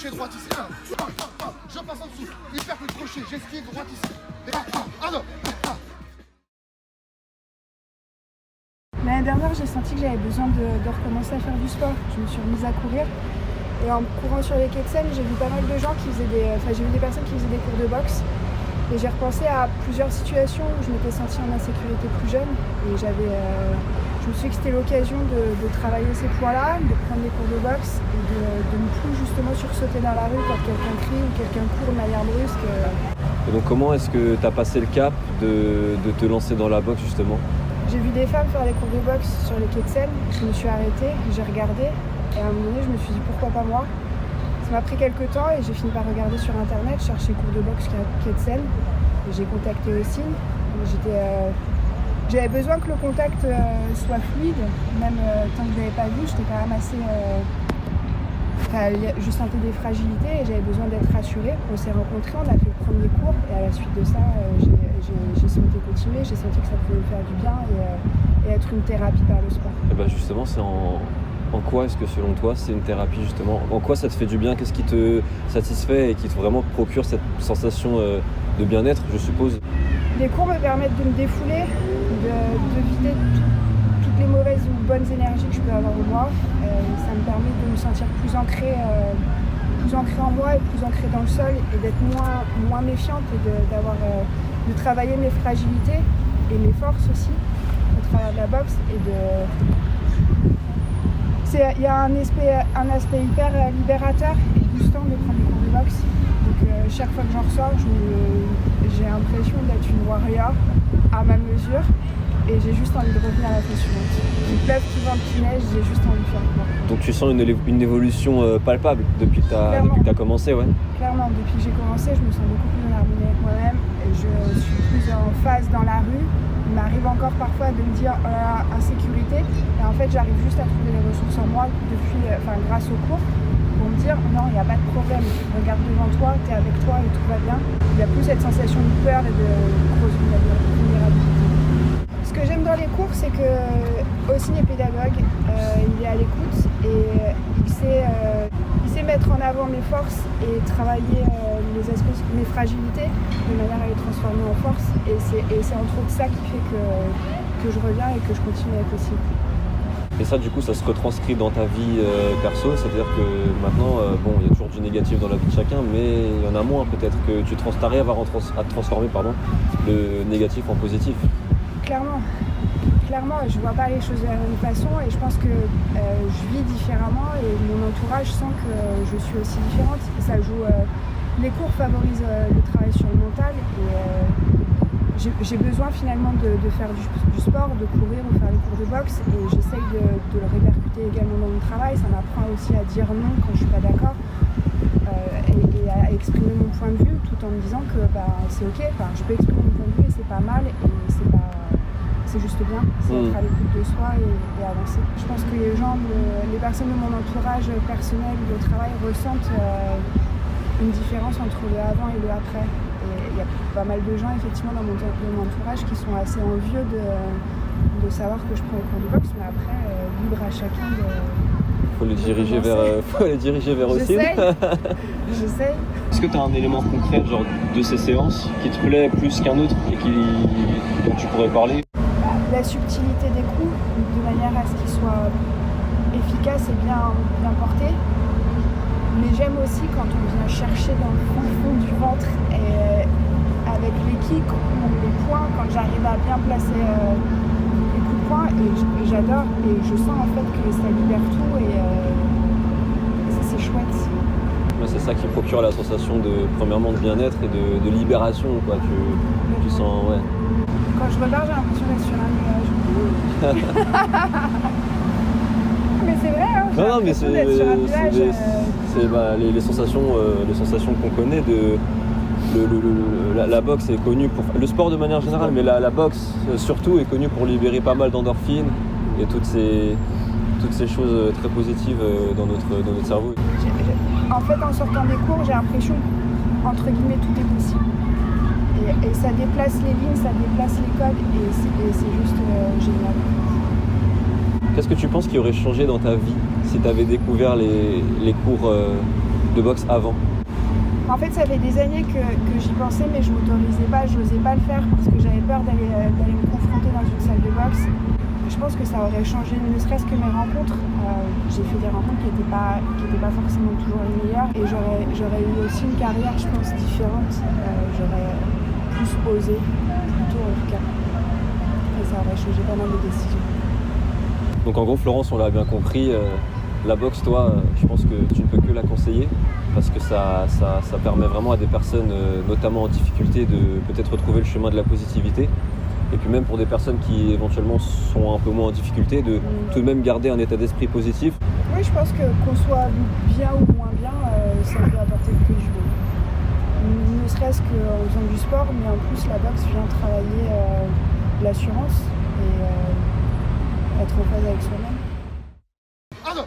crochet droite ici. Je passe en dessous. Hyper le crochet. J'esquive droite ici. L'année dernière, j'ai senti que j'avais besoin de recommencer à faire du sport. Je me suis remise à courir. Et en courant sur les quais de Seine, j'ai vu pas mal de gens qui faisaient j'ai vu des personnes qui faisaient des cours de boxe. Et j'ai repensé à plusieurs situations où je m'étais sentie en insécurité plus jeune. Et je me suis dit que c'était l'occasion de travailler ces points-là, de prendre des cours de boxe et de ne plus justement sursauter dans la rue quand quelqu'un crie ou quelqu'un court de manière brusque. Et donc comment est-ce que tu as passé le cap de te lancer dans la boxe justement ? J'ai vu des femmes faire des cours de boxe sur les quais de Seine. Je me suis arrêtée, j'ai regardé. Et à un moment donné, je me suis dit pourquoi pas moi. Ça m'a pris quelques temps et j'ai fini par regarder sur internet, chercher cours de boxe quai de Seine. J'ai contacté aussi. J'avais besoin que le contact soit fluide, même tant que je ne l'avais pas vu, j'étais quand même assez... je sentais des fragilités et j'avais besoin d'être rassurée. On s'est rencontrés, on a fait le premier cours et à la suite de ça, j'ai souhaité continuer. J'ai senti que ça pouvait me faire du bien et être une thérapie par le sport. Et ben justement, c'est en quoi est-ce que selon toi c'est une thérapie justement ? En quoi ça te fait du bien ? Qu'est-ce qui te satisfait et qui te vraiment procure cette sensation de bien-être, je suppose ? Les cours me permettent de me défouler, de vider toutes les mauvaises ou bonnes énergies que je peux avoir en moi. Ça me permet de me sentir plus ancrée en moi et plus ancrée dans le sol et d'être moins méfiante et de travailler mes fragilités et mes forces aussi au travers de la boxe il y a un aspect hyper libérateur et boostant de prendre des cours de boxe. Donc chaque fois que j'en ressors, j'ai l'impression d'être une warrior à ma mesure et j'ai juste envie de revenir à la fois suivante. Il pleuve, qu'il vente, qu'il neige, j'ai juste envie de faire quoi. Donc tu sens une évolution palpable depuis que tu as commencé, ouais ? Clairement, depuis que j'ai commencé, je me sens beaucoup plus en harmonie avec moi-même et je suis plus en phase dans la rue. Il m'arrive encore parfois de me dire oh là là, insécurité, et en fait j'arrive juste à trouver les ressources en moi grâce au cours pour me dire non, il n'y a pas de problème, regarde devant toi, tu es avec toi et tout va bien. Il n'y a plus cette sensation de peur et de grosse vulnérabilité. Ce que j'aime dans les cours, c'est que Ossine est pédagogue, il est à l'écoute et il sait mettre en avant mes forces et travailler mes fragilités de manière à les transformer en force. Et c'est entre autres ça qui fait que je reviens et que je continue avec Ossine. Et ça, du coup, ça se retranscrit dans ta vie perso, c'est-à-dire que maintenant, il y a toujours du négatif dans la vie de chacun, mais il y en a moins peut-être que tu arrives à transformer le négatif en positif. Clairement, je vois pas les choses de la même façon et je pense que je vis différemment et mon entourage sent que je suis aussi différente. Ça joue. Les cours favorisent le travail sur le mental et j'ai besoin finalement de faire du sport, de courir ou faire les cours de boxe et j'essaye de le répercuter également dans mon travail. Ça m'apprend aussi à dire non quand je suis pas d'accord et à exprimer mon point de vue tout en me disant que c'est ok, je peux exprimer mon point de vue et c'est pas mal et c'est juste bien, c'est être à l'écoute de soi et avancer. Je pense que les personnes de mon entourage personnel ou de travail ressentent une différence entre le avant et le après. Et il y a pas mal de gens effectivement dans mon entourage qui sont assez envieux de savoir que je prends le cours de boxe, mais après, libre à chacun de... Faut les diriger vers Ossine. J'essaye. Est-ce que tu as un élément concret de ces séances qui te plaît plus qu'un autre et dont tu pourrais parler ? La subtilité des coups, de manière à ce qu'ils soient efficaces et bien portés. Mais j'aime aussi quand on vient chercher dans le fond du ventre et avec les kicks ou les poings, quand j'arrive à bien placer les coups de poing et j'adore et je sens en fait que ça libère tout et ça c'est chouette. Ouais, c'est ça qui procure la sensation premièrement de bien-être et de libération, quoi. Tu sens, ouais. Quand je regarde, j'ai l'impression d'être sur un nuage. Mais c'est vrai, hein, j'ai l'impression d'être sur un nuage. C'est les sensations qu'on connaît la boxe est connue pour... Le sport de manière générale, mais la boxe surtout est connue pour libérer pas mal d'endorphines et toutes ces choses très positives dans notre cerveau. En fait, en sortant des cours, j'ai l'impression, entre guillemets, tout est possible. Et ça déplace les lignes, ça déplace les codes et c'est juste génial. Qu'est-ce que tu penses qui aurait changé dans ta vie si tu avais découvert les cours de boxe avant? En fait, ça fait des années que j'y pensais, mais je m'autorisais pas, je n'osais pas le faire parce que j'avais peur d'aller me confronter dans une salle de boxe. Je pense que ça aurait changé, ne serait-ce que mes rencontres. J'ai fait des rencontres qui n'étaient pas forcément toujours les meilleures, et j'aurais eu aussi une carrière, je pense, différente. J'aurais plus osé, plutôt en tout cas. Et ça aurait changé pas mal de décisions. Donc en gros, Florence, on l'a bien compris, la boxe, toi, je pense que tu ne peux que la conseiller parce que ça permet vraiment à des personnes, notamment en difficulté, de peut-être retrouver le chemin de la positivité. Et puis même pour des personnes qui éventuellement sont un peu moins en difficulté, de tout de même garder un état d'esprit positif. Oui, je pense qu'on soit bien ou moins bien, ça peut apporter que du bon. Ne serait-ce qu'en faisant du sport, mais en plus la boxe vient travailler l'assurance et être en phase avec soi-même. Ah non.